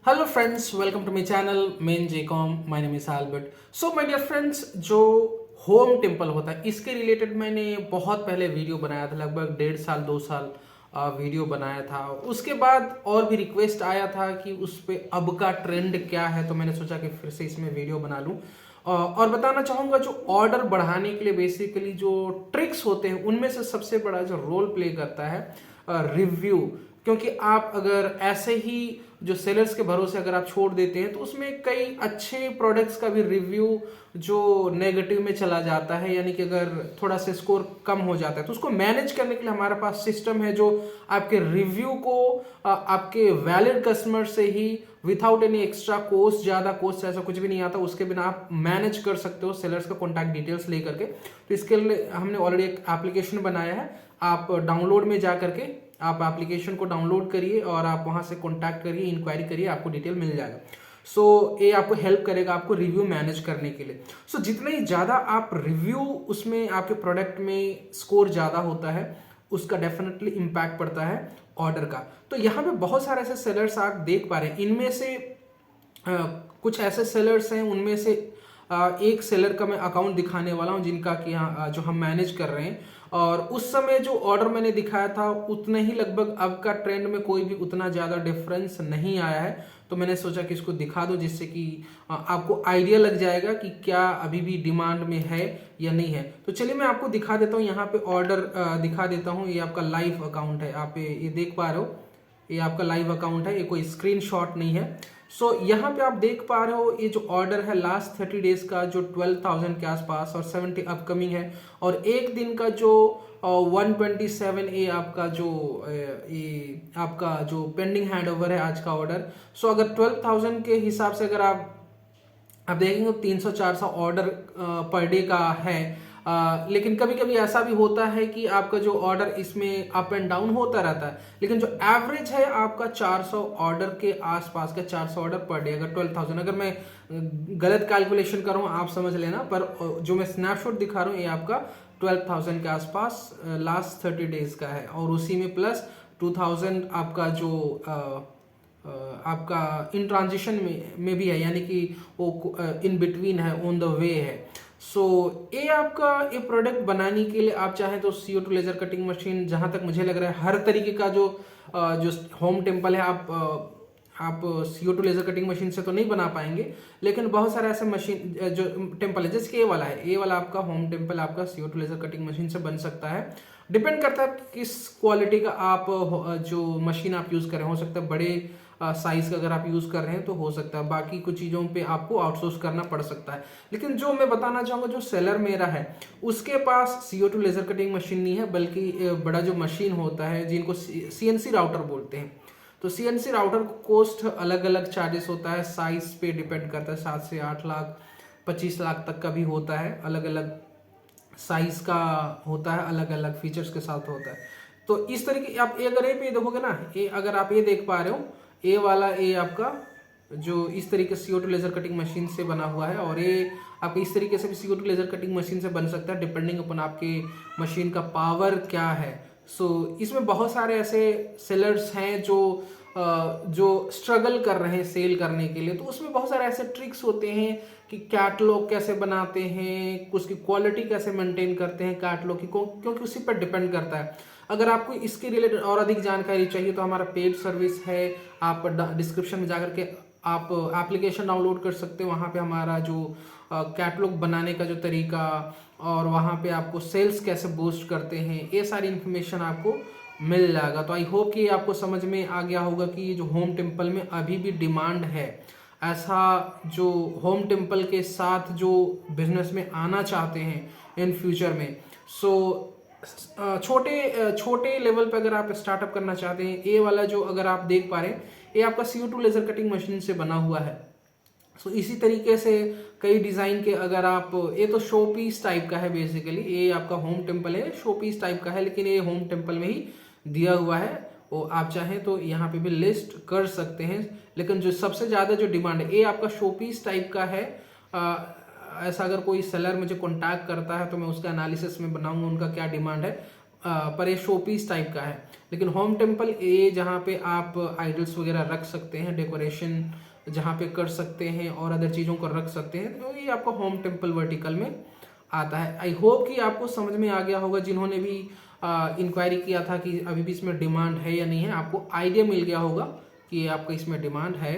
Hello friends, welcome to my channel मेन जेकॉम। My name is Albert. So my dear friends, जो home temple होता है इसके रिलेटेड मैंने बहुत पहले वीडियो बनाया था, लगभग 1.5 साल 2 साल वीडियो बनाया था। उसके बाद और भी रिक्वेस्ट आया था कि उस पर अब का ट्रेंड क्या है, तो मैंने सोचा कि फिर से इसमें वीडियो बना लूँ। और बताना चाहूँगा, जो ऑर्डर बढ़ाने के लिए बेसिकली जो ट्रिक्स होते हैं उनमें से सबसे बड़ा जो रोल प्ले करता है रिव्यू। क्योंकि आप अगर ऐसे ही जो सेलर्स के भरोसे अगर आप छोड़ देते हैं तो उसमें कई अच्छे प्रोडक्ट्स का भी रिव्यू जो नेगेटिव में चला जाता है, यानी कि अगर थोड़ा सा स्कोर कम हो जाता है तो उसको मैनेज करने के लिए हमारे पास सिस्टम है जो आपके रिव्यू को आपके वैलिड कस्टमर से ही विदाउट एनी एक्स्ट्रा कोस्ट, ज़्यादा कोस्ट ऐसा कुछ भी नहीं आता, उसके बिना आप मैनेज कर सकते हो सेलर्स का कॉन्टैक्ट डिटेल्स ले करके। तो इसके लिए हमने ऑलरेडी एक एप्लीकेशन बनाया है। आप डाउनलोड में जा करके आप एप्लीकेशन को डाउनलोड करिए और आप वहां से कॉन्टैक्ट करिए, इंक्वायरी करिए, आपको डिटेल मिल जाएगा। ये आपको हेल्प करेगा आपको रिव्यू मैनेज करने के लिए। जितने ही ज़्यादा आप रिव्यू उसमें आपके प्रोडक्ट में स्कोर ज़्यादा होता है उसका डेफिनेटली इम्पैक्ट पड़ता है ऑर्डर का। तो यहाँ पे बहुत सारे ऐसे सेलर्स आप देख पा रहे हैं। इनमें से कुछ ऐसे सेलर्स हैं, उनमें से एक सेलर का मैं अकाउंट दिखाने वाला हूं जिनका कि यहाँ जो हम मैनेज कर रहे हैं। और उस समय जो ऑर्डर मैंने दिखाया था उतने ही लगभग अब का ट्रेंड में कोई भी उतना ज़्यादा डिफरेंस नहीं आया है। तो मैंने सोचा कि इसको दिखा दो, जिससे कि आपको आइडिया लग जाएगा कि क्या अभी भी डिमांड में है या नहीं है। तो चलिए मैं आपको दिखा देता हूँ, यहाँ पे ऑर्डर दिखा देता हूँ। ये आपका लाइव अकाउंट है, आप ये देख पा रहे हो, ये आपका लाइव अकाउंट है, ये कोई स्क्रीनशॉट नहीं है। यहाँ पे आप देख पा रहे हो ये जो ऑर्डर है लास्ट 30 डेज का जो 12,000 के आसपास और 70 अपकमिंग है, और एक दिन का जो 127 ये आपका जो ये आपका जो पेंडिंग हैंडओवर है आज का ऑर्डर। अगर 12,000 के हिसाब से अगर आप देखेंगे 300-400 ऑर्डर पर डे का है। लेकिन कभी कभी ऐसा भी होता है कि आपका जो ऑर्डर इसमें अप एंड डाउन होता रहता है, लेकिन जो एवरेज है आपका 400 ऑर्डर के आसपास का, 400 ऑर्डर पर डे। अगर 12,000, अगर मैं गलत कैलकुलेशन करूँ आप समझ लेना, पर जो मैं स्नैपशॉट दिखा रहा हूँ ये आपका 12,000 के आसपास लास्ट 30 डेज का है, और उसी में प्लस 2,000 आपका जो आपका इन ट्रांजिशन में भी है, यानी कि वो इन बिटवीन है, ऑन द वे है। ये आपका ये प्रोडक्ट बनाने के लिए आप चाहें तो CO2 लेजर कटिंग मशीन, जहां तक मुझे लग रहा है हर तरीके का जो होम टेम्पल है आप CO2 लेजर कटिंग मशीन से तो नहीं बना पाएंगे, लेकिन बहुत सारे ऐसे मशीन जो टेम्पल है, जैसे कि ये वाला है, ये वाला आपका होम टेम्पल आपका CO2 लेजर कटिंग मशीन से बन सकता है। डिपेंड करता है किस क्वालिटी का आप जो मशीन आप यूज कर रहे हैं। हो सकता है बड़े साइज का अगर आप यूज कर रहे हैं तो हो सकता है, बाकी कुछ चीजों पे आपको आउटसोर्स करना पड़ सकता है। लेकिन जो मैं बताना चाहूंगा, जो सेलर मेरा है उसके पास CO2 लेजर कटिंग मशीन नहीं है, बल्कि बड़ा जो मशीन होता है जिनको CNC राउटर बोलते हैं। तो CNC राउटर कॉस्ट अलग अलग चार्जेस होता है, साइज पे डिपेंड करता है। 7 से 8 लाख 25 लाख तक का भी होता है, अलग अलग साइज का होता है, अलग अलग फीचर्स के साथ होता है। तो इस तरीके आप अगर ये पे देखोगे ना, ये अगर आप ये देख पा रहे हो, ये वाला ये आपका जो इस तरीके से CO2 लेजर कटिंग मशीन से बना हुआ है, और ये आप इस तरीके से भी CO2 लेजर कटिंग मशीन से बन सकता है, डिपेंडिंग अपन आपके मशीन का पावर क्या है। इसमें बहुत सारे ऐसे सेलर्स हैं जो स्ट्रगल कर रहे हैं सेल करने के लिए। तो उसमें बहुत सारे ऐसे ट्रिक्स होते हैं कि कैटलॉग कैसे बनाते हैं, उसकी क्वालिटी कैसे मेंटेन करते हैं कैटलॉग की, क्योंकि उसी पर डिपेंड करता है। अगर आपको इसके रिलेटेड और अधिक जानकारी चाहिए तो हमारा पेड सर्विस है, आप डिस्क्रिप्शन में जाकर के आप एप्लीकेशन डाउनलोड कर सकते हो। वहाँ पे हमारा जो कैटलॉग बनाने का जो तरीका, और वहाँ पे आपको सेल्स कैसे बूस्ट करते हैं, ये सारी इन्फॉर्मेशन आपको मिल जाएगा। तो आई होप कि आपको समझ में आ गया होगा कि ये जो होम टेम्पल में अभी भी डिमांड है, ऐसा जो होम टेम्पल के साथ जो बिजनेस में आना चाहते हैं इन फ्यूचर में। छोटे छोटे लेवल पे अगर आप स्टार्टअप करना चाहते हैं, ये वाला जो अगर आप देख पा रहे हैं ये आपका CO2 लेजर कटिंग मशीन से बना हुआ है। इसी तरीके से कई डिज़ाइन के अगर आप, ये तो शो पीस टाइप का है बेसिकली, ये आपका होम टेम्पल है, शो पीस टाइप का है, लेकिन ये होम टेम्पल में ही दिया हुआ है। वो आप चाहें तो यहाँ पे भी लिस्ट कर सकते हैं, लेकिन जो सबसे ज़्यादा जो डिमांड है ये आपका शो पीस टाइप का है। ऐसा अगर कोई सेलर मुझे कॉन्टैक्ट करता है तो मैं उसका एनालिसिस में बनाऊंगा उनका क्या डिमांड है। पर ये शो पीस टाइप का है। लेकिन होम टेम्पल ये जहाँ पे आप आइडल्स वगैरह रख सकते हैं, डेकोरेशन जहाँ पे कर सकते हैं और अदर चीज़ों को रख सकते हैं, तो ये आपका होम टेम्पल वर्टिकल में आता है। आई होप कि आपको समझ में आ गया होगा, जिन्होंने भी इंक्वायरी किया था कि अभी भी इसमें डिमांड है या नहीं है, आपको आइडिया मिल गया होगा कि ये आपका इसमें डिमांड है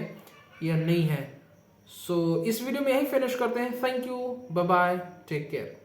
या नहीं है। सो इस वीडियो में यही फिनिश करते हैं। Thank you, bye bye, take care.